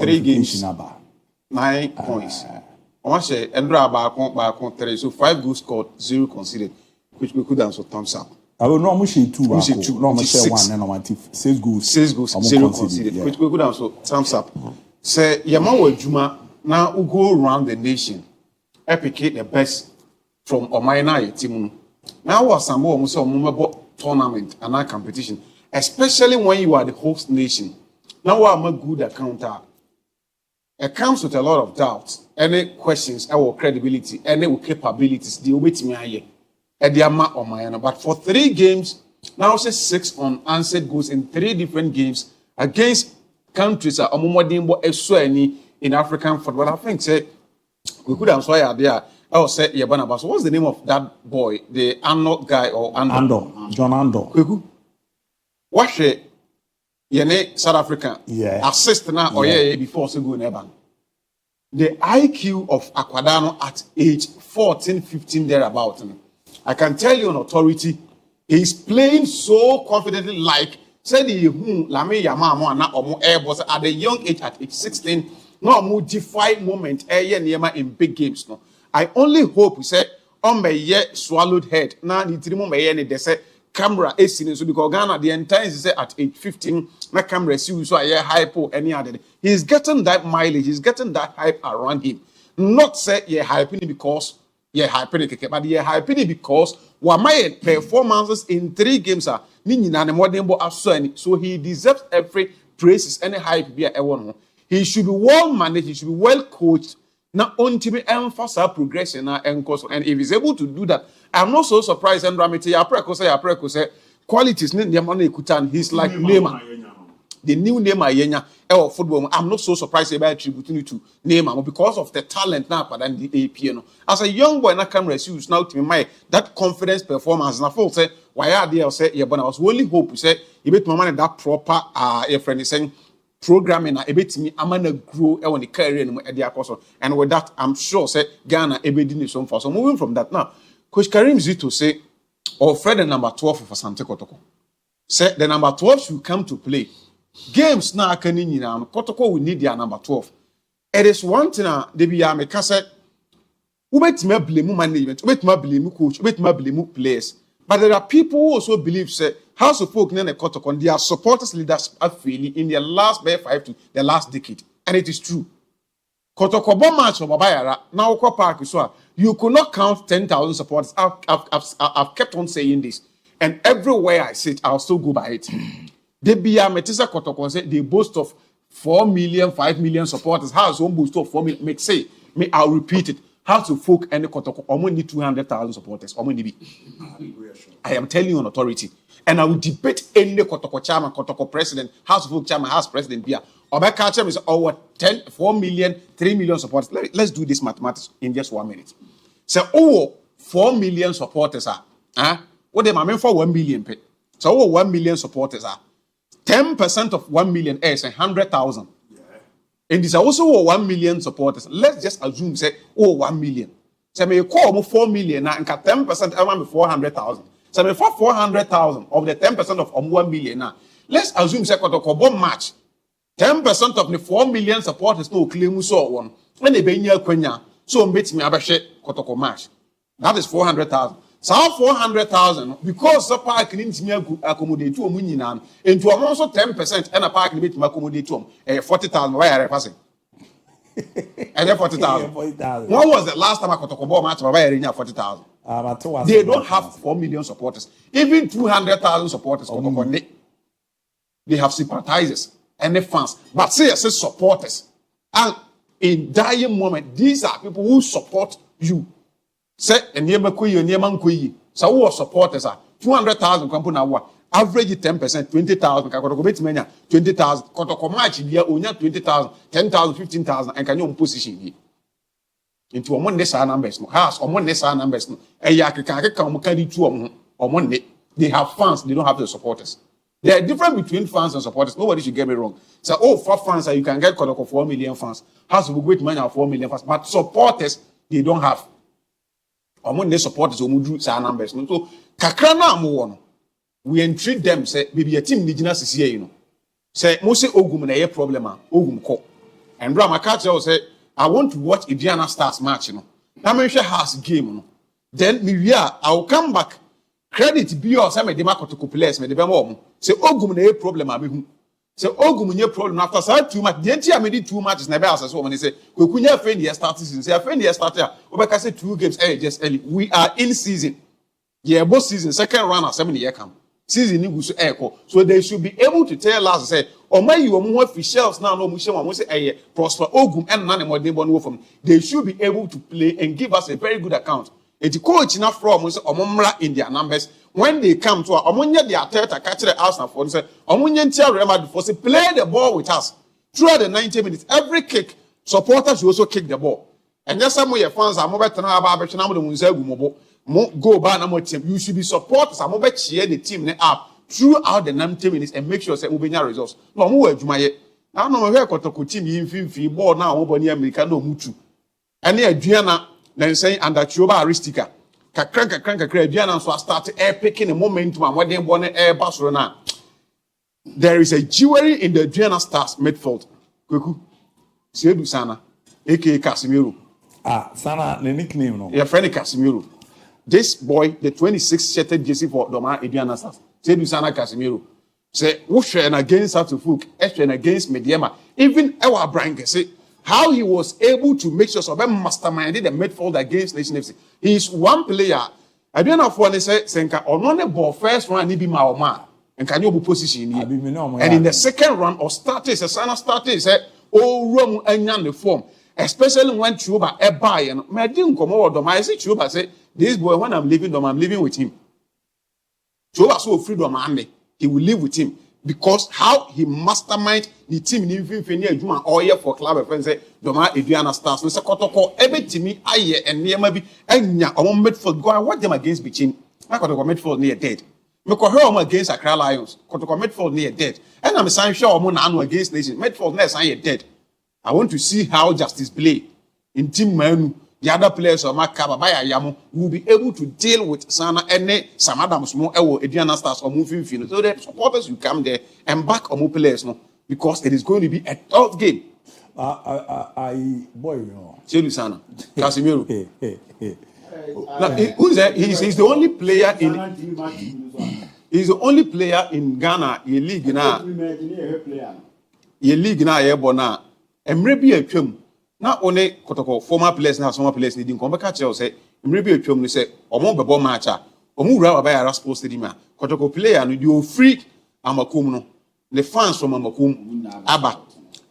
3 games, 9 points. I say Endra back 3, so 5 goals scored, 0 conceded, which we could answer thumbs up. I will not much 2. No, share 1 and normative 6 goals. 6 goals, 0 conceded, which we could answer thumbs up. Say Yamawa Juma now we go around the nation, epicate the best from Omaina team. Now was some more tournament and our competition, especially when you are the host nation. Now I'm a good accountant. It comes with a lot of doubts, any questions, our credibility, any capabilities, the wait me here. But for 3 games, now say 6 unanswered goals in 3 different games against countries that are in African football. I think say we could answer there. I will say Yabana. So what's the name of that boy, the Arnold guy or Ando? John Ando. Watch it. Yene South African. Yeah. Assist now or yeah before so go never. The IQ of Aquadano at age 14, 15 thereabout. I can tell you on authority, he's playing so confidently like said he Lame Yamama na omo airbus at the young age at age 16. No more defy moment in big games. No. I only hope we say on my swallowed head. Now the 3 more they say camera is seen so because Ghana the entire say at age 15 my camera see so I hypo any other. He's getting that mileage, he's getting that hype around him. Not say hyping because hyping, but hyping because what my performances in 3 games are so he deserves every praises any hype be a one. He should be well managed, he should be well coached. Now, on to be emphasize progression and course. And if he's able to do that, I'm not so surprised. And Ramete, I say, qualities, he's like Neymar. The new Neymar of football. I'm not so surprised about attributing to Neymar because of the talent now, but then the AP. As a young boy, I can refuse now to me that confidence performance. And I feel say, why are they? I say, yeah, but I was only hope to say, you bet my money that proper, your friend is saying, programming a bit me I'm gonna grow on the career and with that I'm sure say Ghana ebedi some for so moving from that now Coach Karim Zito say offer the number 12 for Asante Kotoko say the number 12 should come to play games now can in Kotoko will need their number 12 it is one thing they be make say ubet me blame management ubet me blame coach ubet me blame players but there are people who also believe say House of Folk and Kotoko, their supporters leaders are failing in their last 5 to the last decade. And it is true. Kotoko bomb match of Babayara, now Park so you could not count 10,000 supporters. I've kept on saying this. And everywhere I sit, I'll still go by it. They be a Metisa Kotoko say they boast of 4 million, 5 million supporters. House one boast of 4 million. Make say, I'll repeat it. House of Folk and Kotoko only need 200,000 supporters. I am telling you on authority. And I will debate any Kotoko chairman, Kotoko president, House of Folk chairman, House president, Bia. Obeka chairman is over 4 million, 3 million supporters. Let's do this mathematics in just 1 minute. So, 4 million supporters are, what they mean for 1 million pay. So, 1 million supporters are. 10% of 1 million is 100,000. Yeah. And this also 1 million supporters. Let's just assume, say, 1 million. So, may call 4 million and 10% around 400,000. So, before 400,000 of the 10% of 1 million now, let's assume say Kotoko match. 10% of the 4 million supporters no claim so one. When they be near Kenya, so meet me abashe Kotoko match. That is 400,000. So 400,000 because the park needs me accommodate to Muninan into also 10% and a park limit to accommodate to 40,000. Why are I passing? And then 40,000. When was the last time I Kotoko match by 40,000? They don't have 4 million supporters. Even 200,000 supporters. They have sympathizers and the fans. But say supporters. And in dying moment, these are people who support you. Say, and so who supporters are 200,000 company average 10%, 20,000. 20,000. Kotoko match here, 20,000, 10,000, 15,000, and can you position here? Into a Monday numbers, no house or Monday numbers, no. They have fans, they don't have the supporters. There are difference between fans and supporters. Nobody should get me wrong. So, for fans, you can get Kotoko 4 million fans. House will great money of 4 million fans, but supporters they don't have. Or Monday supporters will do numbers. No, so Kakrana mo we entreat them. Say, maybe a team indigenous is here, you know. Say, most ogum na problem ogum ko. And Ramakacha will say, I want to watch Indiana Stars match, you know. Now me share house game, you know. Then me I will come back. Credit be or some me dema Kotoko players me de be mo. Say Ogum na problem abi hu. Say Ogum nye problem after say too much. The entire me 2 matches na be as so when say Kwekunya friend year start season. Say friend year start here. Obeka say 2 games just early. We are in season. Yeah, both season second round or 7 year come. Season ni go so echo. So they should be able to tell us say or my you omo officials now no mo say Prosper Ogum and none more dey born from. They should be able to play and give us a very good account. The coach na from say omomra in their numbers when they come to omonye their Arteta catch the Arsenal for say omonye ntia Real Madrid for say play the ball with us throughout the 90 minutes. Every kick supporters should also kick the ball. And just some of your fans are more better now about na mo de munza gumobo mo go ba na mo team. You should be supporters are more cheer the team up throughout the 90 minutes and make sure say ubenya results. No mo wa adwuma ye. Na no mo hwe Kotoko team yi mfimfi ball na wo boni America na omutu. Ene aduana then saying under Chuba Aristica. Kakra Diana so start air picking the momentum and what they born air Barcelona. There is a jewelry in the Diana Stars midfield. Kweku. Sedu Sana, aka Casemiro. Sana the nickname no. Your friend Casemiro. This boy, the 26th shirted jersey for Doma Diana Stars. Sedu Sana Casemiro. Say, Wushen against Satufuk, Eshen against Mediema. Even our Branke say how he was able to make sure Sobe masterminded the midfield against Nation FC. He is one player. I don't know if one say Senka or non ball first run ni be Maoma and can you be position here. And in the second run or started Sana started say oh room and the form. Especially when Chuba a buy and I didn't come over them. I see Chuba say this boy when I'm leaving them, I'm living with him. Chuba so freedom and he will live with him. Because how he mastermind the team in Infinity Juma all year for club friends say Doma Adriana Stars. No say Kotoko every team aye and near maybe enya on midfield go and watch them against Bichin. Na Kotoko midfield near dead. Me ko her against Accra Lions. Kotoko midfield near dead. And I'm saying sure omo na anu against Nation. Midfield near saying dead. I want to see how justice play in team manu. The other players of Makaba by Yamu will be able to deal with Sana and some Adams more Adriana Stars or moving field. So the supporters will come there and back on more players no, because it is going to be a tough game. Boy, you know. Sana Casemiro. Who's that? He's the only player in. He's the only player in Ghana. Ye league now. Ye league now. Ye bona. Emrebi etwam. Na only Kotoko former players now former players needing come back tell say Emrebi etwam ni say omo bebo match a omo wura ba ya sports stadium a Kotoko player no dey free Amakum no the fans from Amakum aba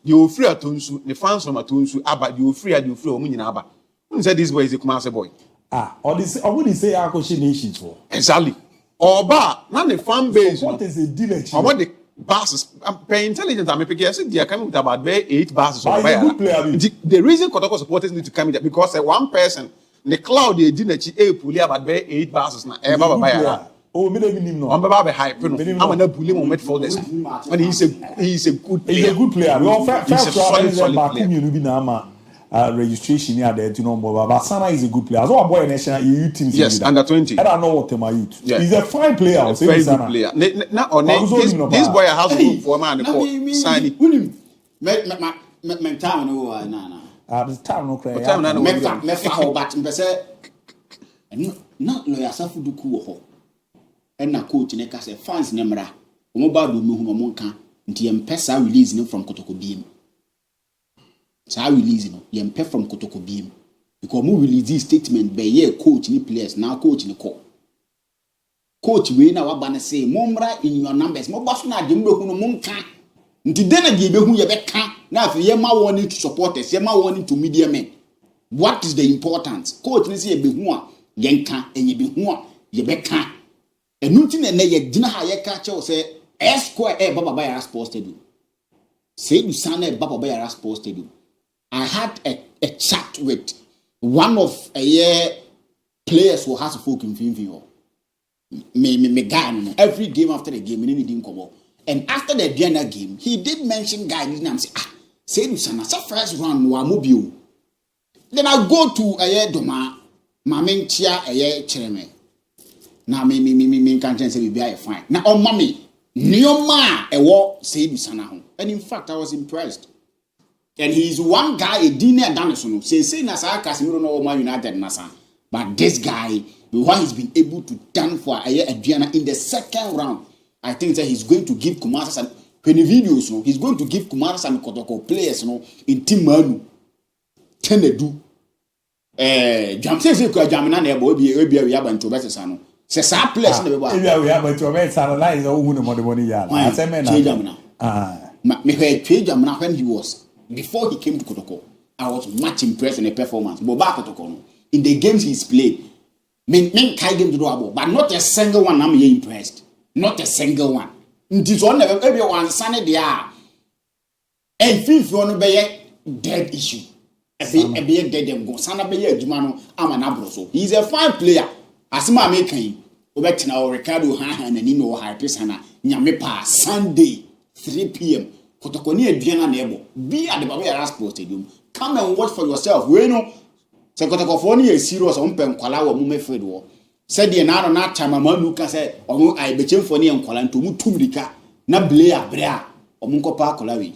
dey free Atonsu the fans from Atonsu aba dey free omo nyina aba. Who say this boy is a Kumasi boy? Or this I wouldn't say Akoshi Nations for. Exactly. Oba na the fan base. What is a dealer? Omo the buses. I'm paying intelligent. I'm picking. I said they are coming with about 8 buses. The reason Kotoko supporters need to come in because one person, the cloud they didn't pull about 8 buses now. Oh, me don't know. I'm about hype. I'm gonna bully him on midfielders. And he's a good player. He's a good player. He's a solid player. Registration here there to know more, but Sana is a good player. So a boy national youth team. Yes, under 20. I don't know what my youth. Yeah. He's a fine player. A very good player. This boy has to look for a man. Sign it. Me town no na. The town no cry. Me fa ho but me say na lawyer Safu Duku wo ho. And na coach ne ka say fans ne mra. Omo ba do me hu no nka. Nti em pesa release him from Kotoko BM. So I release you pay from Kotoko BM because we release this statement by year coach ni players now coach ni call. Coach we na wabana say momra in your numbers. Mo boss na de mbe hu no monka. Nti den na de be hu ye be ka na afi ye ma warning to supporters, ye ma warning to media men. What is the importance? Coach ni say ye be hu a ye nka enye be hu a ye be ka. Enu nti na ye gina ha ye ka che o say square baba ya sports stadium. Say du sana baba ya sports stadium. I had a chat with one of players who has a folk in Finvio. Me guy, every game after the game, he didn't come up. And after the Diana game, he did mention guy. His name say Lusana, so first round, Mobile. Then I go to Doma, Mamin Chia, Chereme. Now, me can't say we be fine. Now, oh, mommy, Neoma, a war, say Lusana. And in fact, I was impressed. And he's one guy, a dinner done so. Say Nasa Casimiro no Man United Nasa. But this guy, what he's been able to done for Adriana in the second round, I think that he's going to give Kumasa and when the videos, no, he's going to give Kumasa and Kotoko players, no, in Team Manu. Tenedu. Jam says you could Jamina nebo be Yaban to better son. Says our place in the world. We have to make analyze all the money. I say, man, me heard Jamina when he was before he came to Kotoko. I was much impressed with the performance. Boba Kotoko in the games he's played. Men kai game to do about, but not a single one. I'm impressed. Not a single one. This one never everyone Sunday they are. And fifth one be a dead issue. A be dead them go. Sana be a Jumano. I'm an abroso. He's a fine player. Asima making. Obetina Ricardo Han and Nino Harpisana. Nyamepa Sunday 3 p.m. Kotokoni Adriana Nebo. Be at the Babia Sports Stadium. Come and watch for yourself. We know. Se Kotokofoni is serious on Pen Kwala or Mumefred war. Said the another not time a man who can say, or I became for near Kwalan to Mutumrika. Na Blea Brea or Munkopa Kolawi.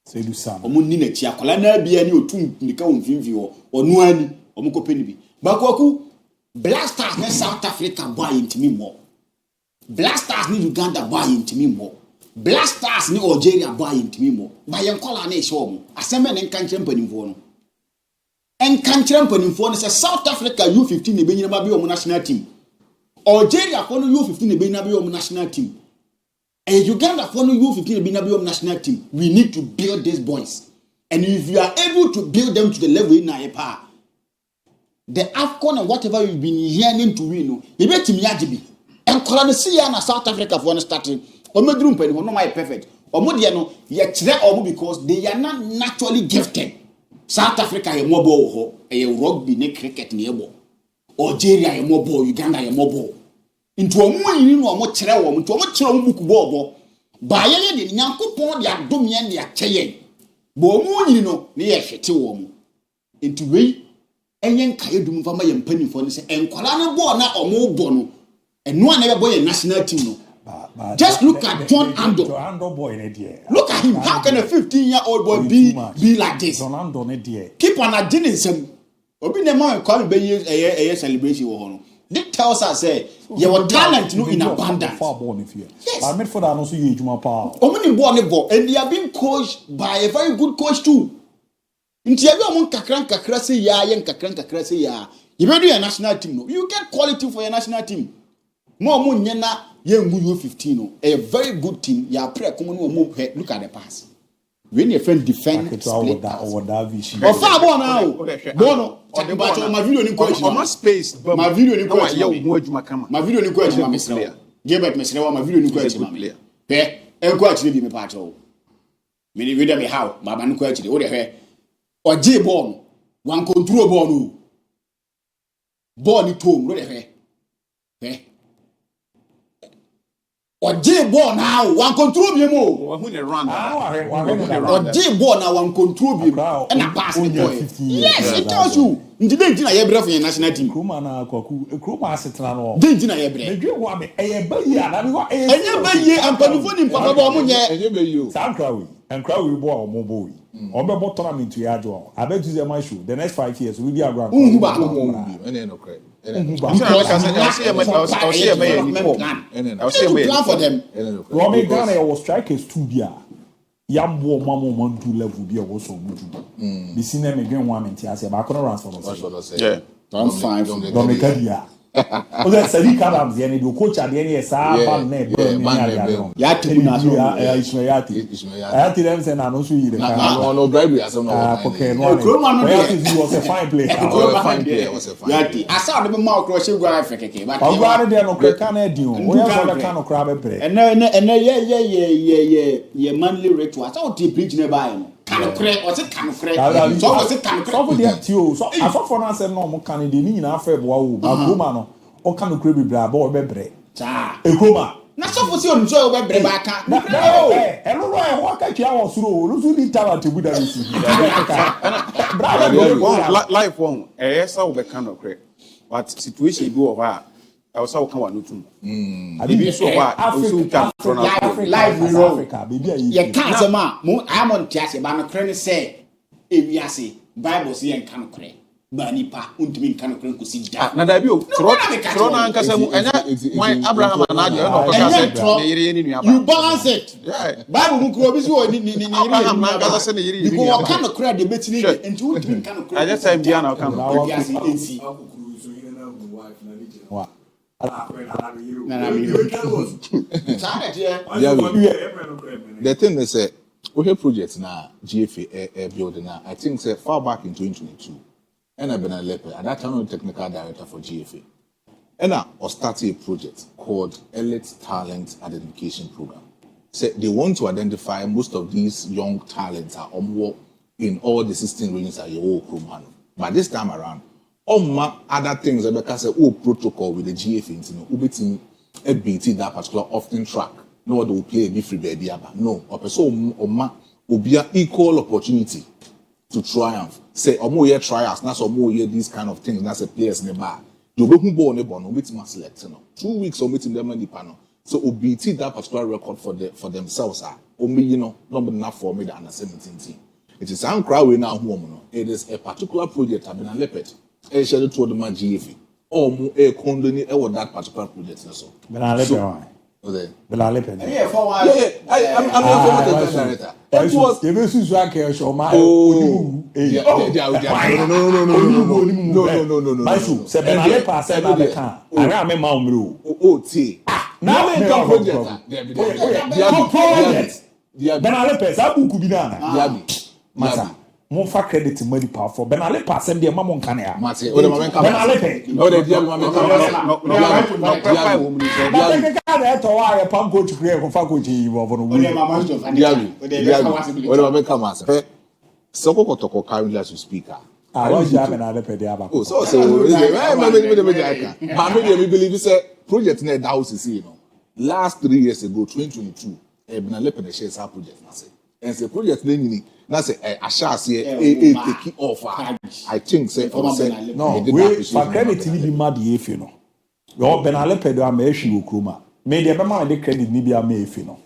Say do some. Or Munina Chia Kolana be any two Nika Vivio or Nuani or Muko Penibi. Bakwaku Blasters need South Africa buy into me more. Blasters need Uganda buy into me more. Blasters need Algeria buy into me more. By Yankola ne show. Assembly and country for and country for South Africa U15 ne be nyama national team. Algeria for U15 ne be nyama national team. And Uganda for U15 ne be nyama national team. We need to build these boys. And if you are able to build them to the level in Naepa, the AFCON and whatever you've been yearning to win, you bet him yajibi. And Colombia and South Africa for starting. Or medroom penny, no my perfect. Or Modiano, yet because they are not naturally gifted. South Africa a mobile a rugby ne cricket nearby. Algeria a mobile, Uganda a mobile. Into a moon or more travel to a much book bobo. By a lady, Yanko Pond, ya domian ya chayen. Bomu, you know, near Shetiwom. Into we, and yan Kayadum Vama and Penny for this, and Kolana Bona or more bono, and one ever boy a national team. Just look at John Ando. Look at him. How can a 15-year-old boy be like this? Keep on adjoining some. Obi ne man call be a celebration. This tells us say your talent no in abundance. Yes. I made for that also you Juma Power. And they are being coached by a very good coach too. Inti ebi omon kakran say ya yen kakran say ya. You be do your national team no. You get quality for your national team. More nyena Yengu 15 a very good team. Ya pray come no move. Look at the pass. When your friend defend split pass. Oh far now. Bono. My video ni question. My space. My video ni question. My video ni question. My give up Mr. My video ni question. Pe enko actually be me part o. Me ni video me how. Baba ni question. O de hwe. O J ball. One control ball no. Ball ni tom. O de hwe. Pe or J ball now one control me more. Who they run? Or J ball now one control me and a pass the boy. Yes, it tells you. Didn't you ever for your national team? Kruma Kwaku, Kruma Setrano. Didn't you ever? You want me a baby? I never hear and Panaphone Papa Bomunya. Sam Crowy and Crowy ball more boy. On the bottom into Yadro. I bet you my shoe. The next 5 years will be a grand. I'll see plan for them. Romy Ghana was strikers 2 years. Yambo Mamma 1-2 level be also good. Be seen them again 1 minute. I say, I'm going to run for us. Yeah, I'm fine. Don't make a year. Oh, that's a week. I'm the end. Coach at the end. Yes, I'm Yati. I had to them say, "No, so you no bribery." As okay, no. He was a fine player. Yati. I saw the mouth cross you go Africa. But I got there no can do. We have a can of crab play. And yeah, manly ritual. I saw the preach nearby. Can of crack, what's it can of crack? So was it can of crack? So I thought for us, no can be in Africa. Wow, Gumano, or can of crabby brab or bebre. A Guma. Not so for you, enjoy bebre back. No, hello, what I was through. Look at talent to be there. Life won't. Yes, I'll be kind of crack. But situation go over. I was so come on to. I didn't so what Africa, life in Africa, baby. You can't say, I'm on Tiasi, but my friend say, ewiase Bible say en kan kore ba nipa untumi kan kore nkosi da na da bi o tro na ankasa mu enya wan Abraham na ade na okọ say ne yire ni nua ba you balance it Bible mu kuro bi so ni Abraham na ankasa say ne yire ni nua ba because kan kore de betini enti untumi kan kore aje time bia na kan ewiase ensi wa the thing is we have projects now GFA building now. I think say far back in 2022 and I've been a leper at that time I'm technical director for GFA and I started a project called Elite Talent Identification Program. So they want to identify most of these young talents are in all the 16 regions at your own. But this time around other things because protocol with the GFA, you know, beat that particular often track. No, they will play a different baby. No, or person will be an equal opportunity to triumph. Say, more year trials, not so more year these kind of things. That's a players in the bar. You be who born a born, meet my select. 2 weeks or meeting them in the panel. So beat that particular record for themselves. Only you know, not enough for me than a 17 team. It is an crowd now home. It is a particular project. I've been a leopard. I shared it to the man GFA. Or more a condone or that particular project. So, Belalepe. yeah for why I'm a director. It was the basis like show my no. Baisu se Belalepe se na be kan ara me ma umru now me come project Belalepe sa buku bi na DIABY masa mon fa credit money power for Belalepe asem de ma mon kan ya Mate o de ma men come Belalepe o de DIABY ma men come DIABY to wa ya pam coach create ko fa coach yi bo no DIABY o de ma men come as so Kotoko currently as you speak what you have Belalepe de aba oh so me believe say project na that house is you know last 3 years ago 2022 Belalepe the shares project na say and say project na nyini na say ashase take off I think say no we for credit ni bi ma de efi no yo Belalepe do am ehwi okroma me de be ma de credit ni bi am efi no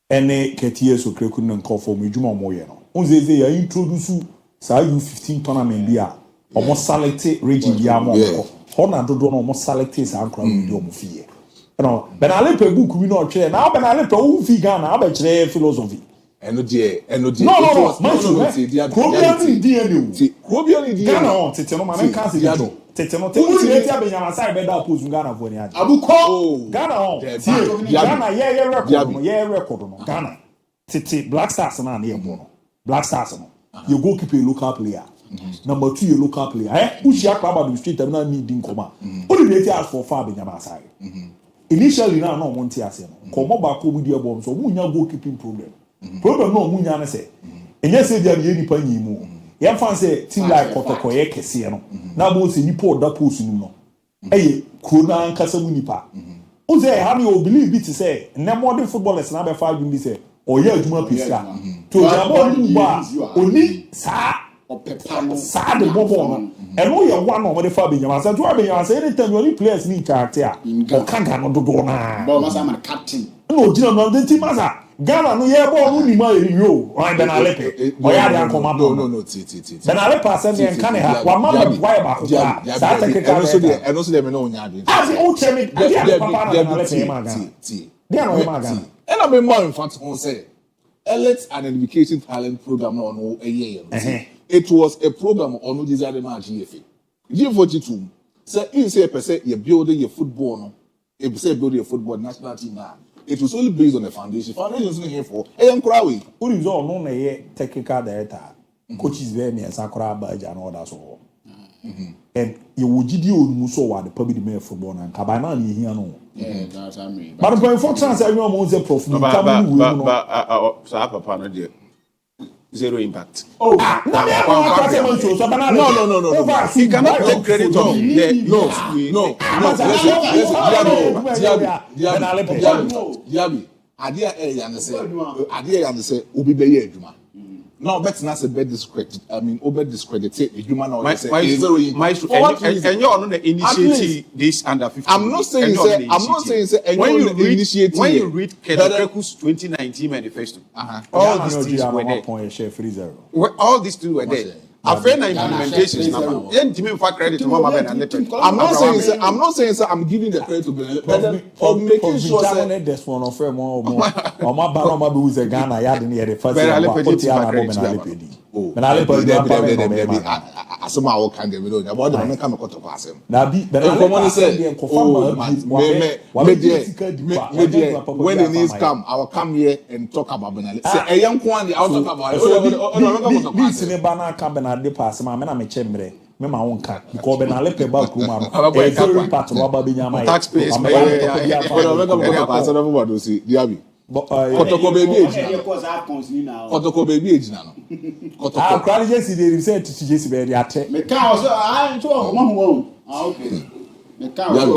ene ketie so kreku no nkofo mo djuma mo ye no onzeze ya introduce sa U15 tournament bi a omo select region bi am ko hona dodo no omo select sa ankra bi omo fie no Belalepe book bi no otwe na Belalepe wo fi Ghana abekire philosophy no no Ghana on tete no ma men kan se do tete no tete abenyama sai be da post Ghana for ni ade abuko Ghana on Ghana ye record no Ghana tete Black Stars na na ye bo no Black Stars no you go keep a local player number 2 your local player push your club at the street na need din koma only dey ask for far abenyama sai initially na no want ase no komo ba ko bi dey bomb so munya goalkeeping problem no munya na say enye say dia ye nipa nyimu ye fan say team like Kotoko ye kese no na bo say nipa oda post nu no eye krona ankasa mu nipa o say how you believe it say na modern footballers na be 5 win say o ye aduma piska to jabo ni ba oni sa sa de bobo no e no ye one no de fa be nyama say to be nyama say anytime you only players ni character o kanga no dodo na ba masa man captain no jina no de team masa Ghana no ye ball no ni ma yo ran Belalepe o ya de akoma no Belalepe asem de kan ha wa ma be why ba ko sa technical no so dem no nya de as o chemi dia papa na Belalepe ma Ghana dia no ma Ghana and I mean more in fact on say Elite Identification Talent Program no a year it was a program on this other match GFA G42 say in say per se you build your football no e say build your football national team now. It was only based on the foundation. Foundation is not here for. Krawi. Who is all known a technical director? Coaches there near Sakura Baja and all that so. And you would do Muso the public mayor football and Cabana here no. Yeah, that's I mean. But the for chance everyone wants a prof. But zero impact. Oh, no. He cannot take credit on DIABY. Adia say obi be ye adwuma. No, but not a bad discredit. I mean, over discredited the human or and you're on the initiative this under 15. I'm not saying when you read Kotoko's 2019 manifesto, all these things were there. All these things were there. After implementation, I'm not saying I'm giving the credit to Benin, but for making sure that this one of them Ghana yard in the first somehow can get rid about the American Kotoko asem. Now be when the news come, I will come here and talk about Benin. Say a young one, I'll talk about this in a banana cabinet de pass my man me chembre. Me ma won ka because be na lepe ba kuma no e very part wa ba binya mai taxpayers DIABY Kotoko baby age Kotoko baby age na no Kotoko kwali jesi dey represent to jesi be dey ate me ka also I nto o ma ho okay me ka